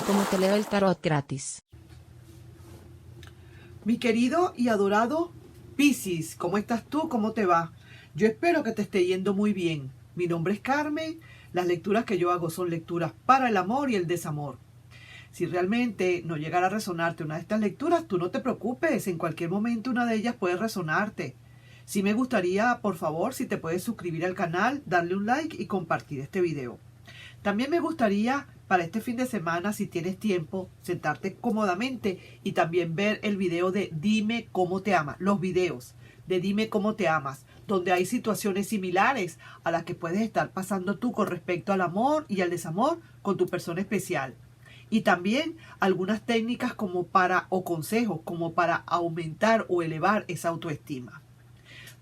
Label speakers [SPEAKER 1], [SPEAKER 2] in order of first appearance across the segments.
[SPEAKER 1] cómo te leo el tarot gratis.
[SPEAKER 2] Mi querido y adorado Piscis, ¿cómo estás tú? ¿Cómo te va? Yo espero que te esté yendo muy bien. Mi nombre es Carmen. Las lecturas que yo hago son lecturas para el amor y el desamor. Si realmente no llegara a resonarte una de estas lecturas, tú no te preocupes. En cualquier momento una de ellas puede resonarte. Sí me gustaría, por favor, si te puedes suscribir al canal, darle un like y compartir este video. También me gustaría para este fin de semana, si tienes tiempo, sentarte cómodamente y también ver el video de Dime Cómo Te Amas, los videos de Dime Cómo Te Amas, donde hay situaciones similares a las que puedes estar pasando tú con respecto al amor y al desamor con tu persona especial. Y también algunas técnicas o consejos como para aumentar o elevar esa autoestima.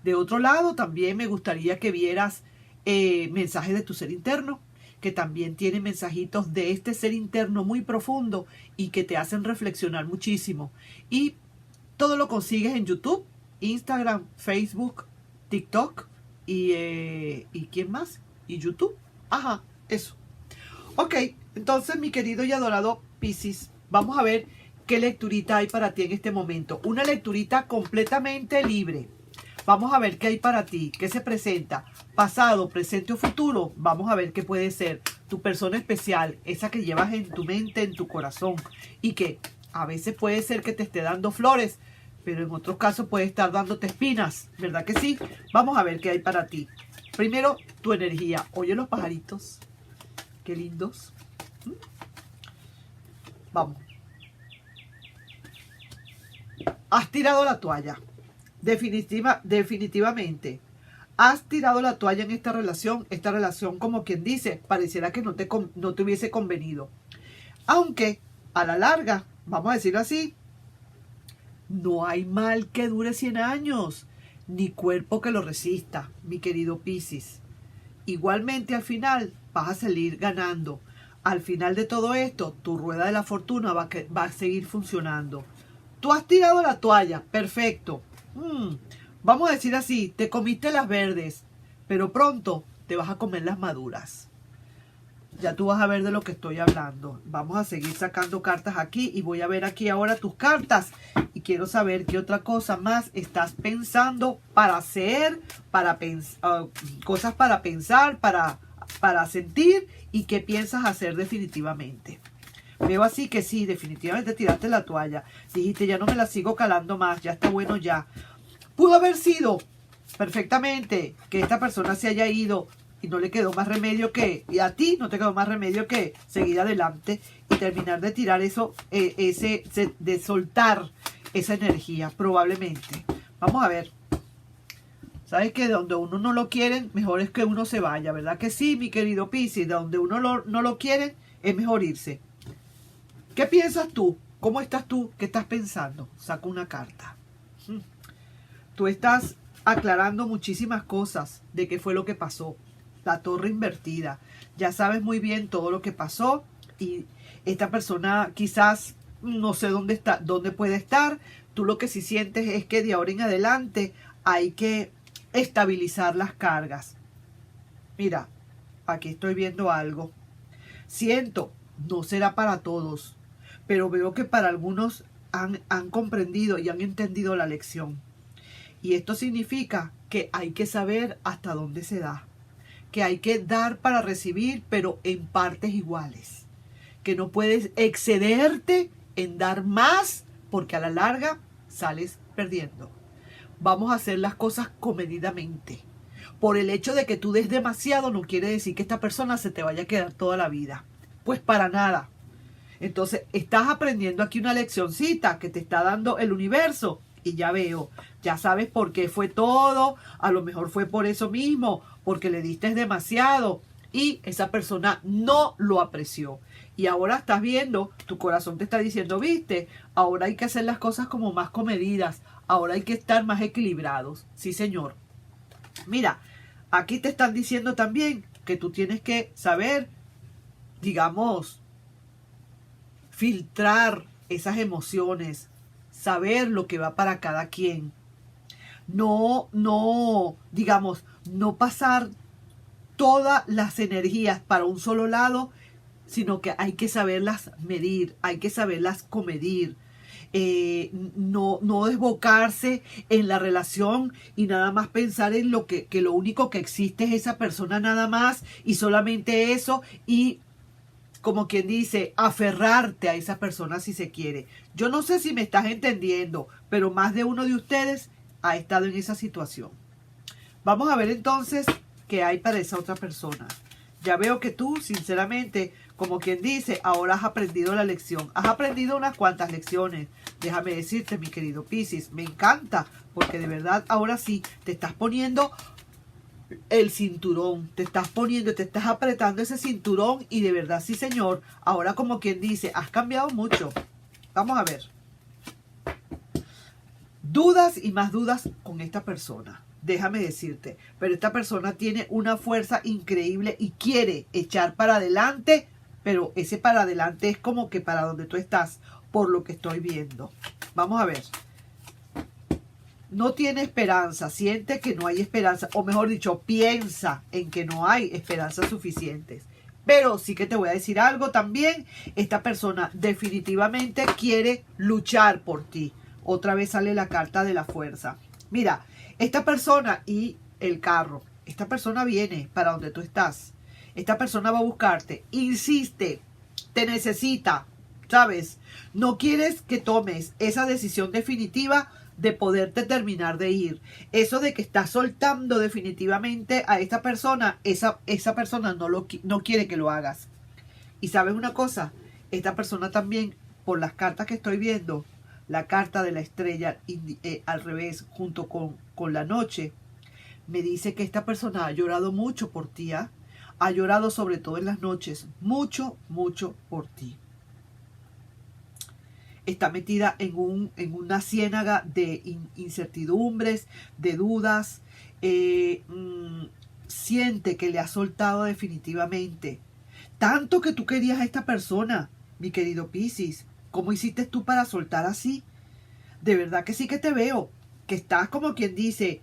[SPEAKER 2] De otro lado, también me gustaría que vieras mensajes de tu ser interno, que también tiene mensajitos de este ser interno muy profundo y que te hacen reflexionar muchísimo. Y todo lo consigues en YouTube, Instagram, Facebook, TikTok y ¿quién más? Y YouTube. Ajá, eso. Ok, entonces mi querido y adorado Piscis, vamos a ver qué lecturita hay para ti en este momento. Una lecturita completamente libre. Vamos a ver qué hay para ti, qué se presenta, pasado, presente o futuro. Vamos a ver qué puede ser tu persona especial, esa que llevas en tu mente, en tu corazón, y que a veces puede ser que te esté dando flores, pero en otros casos puede estar dándote espinas, ¿verdad que sí? Vamos a ver qué hay para ti. Primero, tu energía. Oye los pajaritos, qué lindos. Vamos. Has tirado la toalla. Definitivamente. Has tirado la toalla en esta relación. Esta relación, como quien dice, pareciera que no te hubiese convenido. Aunque, a la larga, vamos a decirlo así, no hay mal que dure 100 años, ni cuerpo que lo resista, mi querido Piscis. Igualmente, al final, vas a salir ganando. Al final de todo esto, tu rueda de la fortuna va a seguir funcionando. Tú has tirado la toalla, perfecto. Vamos a decir así, te comiste las verdes, pero pronto te vas a comer las maduras. Ya tú vas a ver de lo que estoy hablando. Vamos a seguir sacando cartas aquí y voy a ver aquí ahora tus cartas. Y quiero saber qué otra cosa más estás pensando para hacer, cosas para pensar, para sentir y qué piensas hacer definitivamente. Veo así que sí, definitivamente tiraste la toalla. Dijiste, ya no me la sigo calando más, ya está bueno ya. Pudo haber sido perfectamente que esta persona se haya ido y no le quedó más remedio y a ti no te quedó más remedio que seguir adelante y terminar de tirar eso, de soltar esa energía, probablemente. Vamos a ver. ¿Sabes que donde uno no lo quiere, mejor es que uno se vaya, ¿verdad que sí, mi querido Piscis? Donde uno no lo quiere, es mejor irse. ¿Qué piensas tú? ¿Cómo estás tú? ¿Qué estás pensando? Saca una carta. Tú estás aclarando muchísimas cosas de qué fue lo que pasó. La torre invertida. Ya sabes muy bien todo lo que pasó y esta persona quizás no sé dónde está, dónde puede estar. Tú lo que sí sientes es que de ahora en adelante hay que estabilizar las cargas. Mira, aquí estoy viendo algo. Siento, no será para todos, pero veo que para algunos han comprendido y han entendido la lección. Y esto significa que hay que saber hasta dónde se da. Que hay que dar para recibir, pero en partes iguales. Que no puedes excederte en dar más, porque a la larga sales perdiendo. Vamos a hacer las cosas comedidamente. Por el hecho de que tú des demasiado, no quiere decir que esta persona se te vaya a quedar toda la vida. Pues para nada. Entonces, estás aprendiendo aquí una leccioncita que te está dando el universo. Y ya veo, ya sabes por qué fue todo. A lo mejor fue por eso mismo, porque le diste demasiado. Y esa persona no lo apreció. Y ahora estás viendo, tu corazón te está diciendo, viste, ahora hay que hacer las cosas como más comedidas. Ahora hay que estar más equilibrados. Sí, señor. Mira, aquí te están diciendo también que tú tienes que saber, digamos, filtrar esas emociones, saber lo que va para cada quien. Digamos, no pasar todas las energías para un solo lado sino que hay que saberlas medir, hay que saberlas comedir. No desbocarse en la relación y nada más pensar en que lo único que existe es esa persona nada más y solamente eso, y como quien dice, aferrarte a esa persona si se quiere. Yo no sé si me estás entendiendo, pero más de uno de ustedes ha estado en esa situación. Vamos a ver entonces qué hay para esa otra persona. Ya veo que tú, sinceramente, como quien dice, ahora has aprendido la lección. Has aprendido unas cuantas lecciones. Déjame decirte, mi querido Piscis, me encanta, porque de verdad ahora sí te estás poniendo el cinturón, te estás apretando ese cinturón y de verdad, sí señor, ahora como quien dice, has cambiado mucho. Vamos a ver. Dudas y más dudas con esta persona. Déjame decirte, pero esta persona tiene una fuerza increíble y quiere echar para adelante, pero ese para adelante es como que para donde tú estás, por lo que estoy viendo. Vamos a ver. No tiene esperanza, siente que no hay esperanza, o mejor dicho, piensa en que no hay esperanzas suficientes. Pero sí que te voy a decir algo también, esta persona definitivamente quiere luchar por ti. Otra vez sale la carta de la fuerza. Mira, esta persona y el carro, esta persona viene para donde tú estás. Esta persona va a buscarte, insiste, te necesita, ¿sabes? No quieres que tomes esa decisión definitiva de poderte terminar de ir. Eso de que estás soltando definitivamente a esta persona, esa persona no quiere que lo hagas. Y sabes una cosa, esta persona también, por las cartas que estoy viendo, la carta de la estrella al revés, junto con la noche, me dice que esta persona ha llorado mucho por ti, ¿eh? Ha llorado sobre todo en las noches, mucho, mucho por ti. Está metida en una ciénaga de incertidumbres, de dudas. Siente que le ha soltado definitivamente. Tanto que tú querías a esta persona, mi querido Piscis. ¿Cómo hiciste tú para soltar así? De verdad que sí que te veo, que estás como quien dice,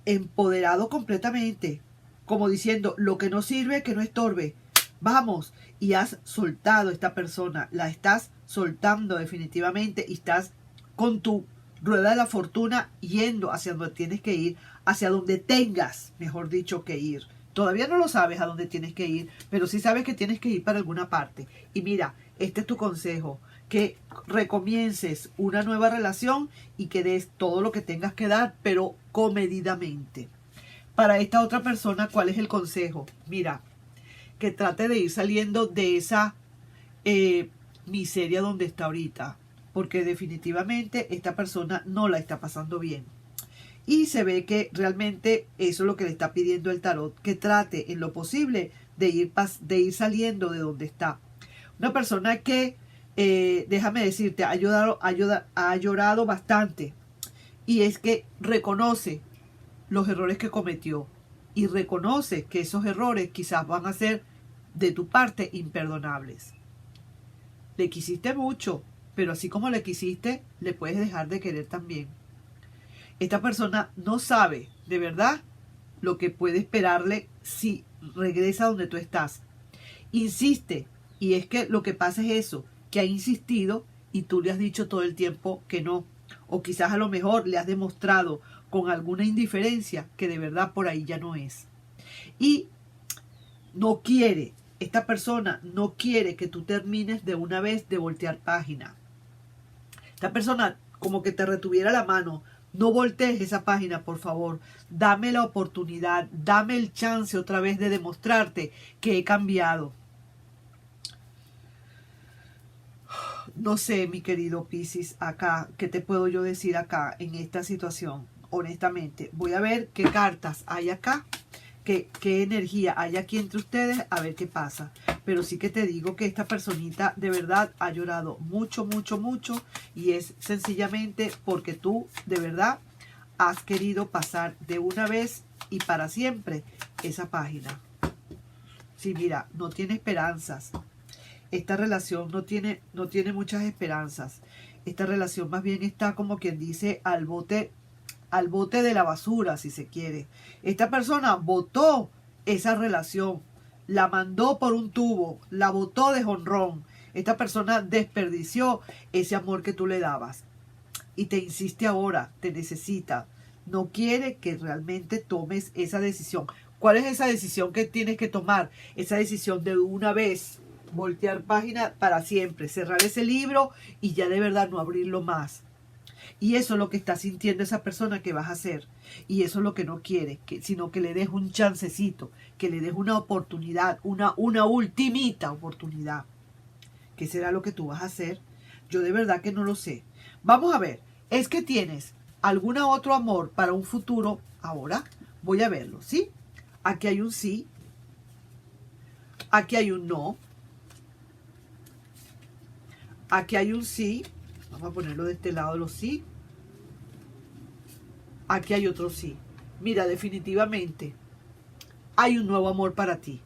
[SPEAKER 2] empoderado completamente. Como diciendo, lo que no sirve, que no estorbe. Vamos, y has soltado a esta persona, la estás soltando definitivamente y estás con tu rueda de la fortuna yendo hacia donde tienes que ir, hacia donde tengas, mejor dicho, que ir. Todavía no lo sabes a dónde tienes que ir, pero sí sabes que tienes que ir para alguna parte. Y mira, este es tu consejo, que recomiences una nueva relación y que des todo lo que tengas que dar, pero comedidamente. Para esta otra persona, ¿cuál es el consejo? Mira, que trate de ir saliendo de esa miseria donde está ahorita, porque definitivamente esta persona no la está pasando bien. Y se ve que realmente eso es lo que le está pidiendo el tarot, que trate en lo posible de ir saliendo de donde está. Una persona que, déjame decirte, ha llorado bastante. Y es que reconoce los errores que cometió. Y reconoce que esos errores quizás van a ser de tu parte imperdonables. Le quisiste mucho, pero así como le quisiste, le puedes dejar de querer también. Esta persona no sabe de verdad lo que puede esperarle si regresa donde tú estás. Insiste, y es que lo que pasa es eso, que ha insistido y tú le has dicho todo el tiempo que no. O quizás a lo mejor le has demostrado con alguna indiferencia que de verdad por ahí ya no es. Y no quiere, esta persona no quiere que tú termines de una vez de voltear página. Esta persona como que te retuviera la mano. No voltees esa página, por favor. Dame la oportunidad, dame el chance otra vez de demostrarte que he cambiado. No sé, mi querido Piscis, acá, ¿qué te puedo yo decir acá en esta situación? Honestamente, voy a ver qué cartas hay acá, qué energía hay aquí entre ustedes, a ver qué pasa. Pero sí que te digo que esta personita de verdad ha llorado mucho, mucho, mucho, y es sencillamente porque tú de verdad has querido pasar de una vez y para siempre esa página. Sí, mira, no tiene esperanzas. Esta relación no tiene muchas esperanzas. Esta relación más bien está como quien dice al bote de la basura, si se quiere. Esta persona botó esa relación la mandó por un tubo, la botó de jonrón. Esta persona desperdició ese amor que tú le dabas. Y te insiste ahora, te necesita. No quiere que realmente tomes esa decisión. ¿Cuál es esa decisión que tienes que tomar? Esa decisión de una vez, voltear página para siempre, cerrar ese libro y ya de verdad no abrirlo más. Y eso es lo que está sintiendo esa persona que vas a hacer. Y eso es lo que no quiere, sino que le des un chancecito, que le des una oportunidad, una ultimita oportunidad. ¿Qué será lo que tú vas a hacer? Yo de verdad que no lo sé. Vamos a ver, es que tienes algún otro amor para un futuro. Ahora voy a verlo, ¿sí? Aquí hay un sí. Aquí hay un no. Aquí hay un sí. Vamos a ponerlo de este lado los sí. Aquí hay otro sí. Mira, definitivamente hay un nuevo amor para ti.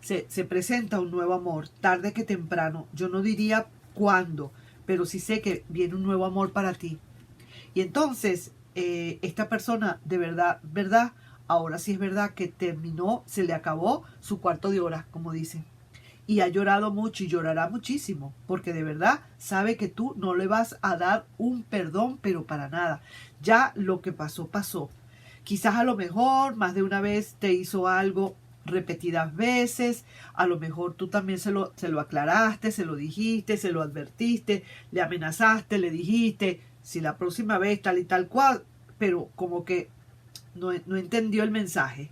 [SPEAKER 2] Se presenta un nuevo amor, tarde que temprano. Yo no diría cuándo, pero sí sé que viene un nuevo amor para ti. Y entonces, esta persona, de verdad, ahora sí es verdad que terminó, se le acabó su cuarto de hora, como dicen. Y ha llorado mucho y llorará muchísimo, porque de verdad sabe que tú no le vas a dar un perdón, pero para nada. Ya lo que pasó, pasó. Quizás a lo mejor más de una vez te hizo algo repetidas veces, a lo mejor tú también se lo aclaraste, se lo dijiste, se lo advertiste, le amenazaste, le dijiste, si la próxima vez tal y tal cual, pero como que no entendió el mensaje.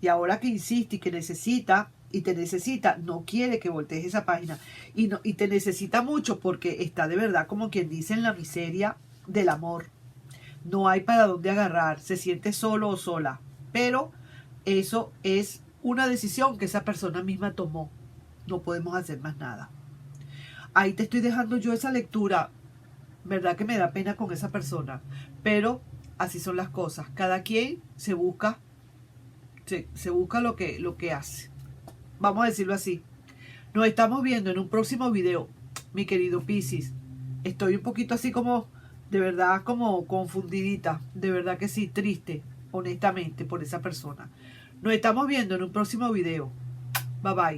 [SPEAKER 2] Y ahora que insiste y que necesita, y te necesita, no quiere que voltees esa página. Y te necesita mucho porque está de verdad, como quien dice, en la miseria del amor. No hay para dónde agarrar, se siente solo o sola. Pero eso es una decisión que esa persona misma tomó. No podemos hacer más nada. Ahí te estoy dejando yo esa lectura. Verdad que me da pena con esa persona. Pero así son las cosas. Cada quien se busca lo que hace. Vamos a decirlo así. Nos estamos viendo en un próximo video, mi querido Piscis. Estoy un poquito así como, de verdad, como confundidita. De verdad que sí, triste, honestamente, por esa persona. Nos estamos viendo en un próximo video. Bye bye.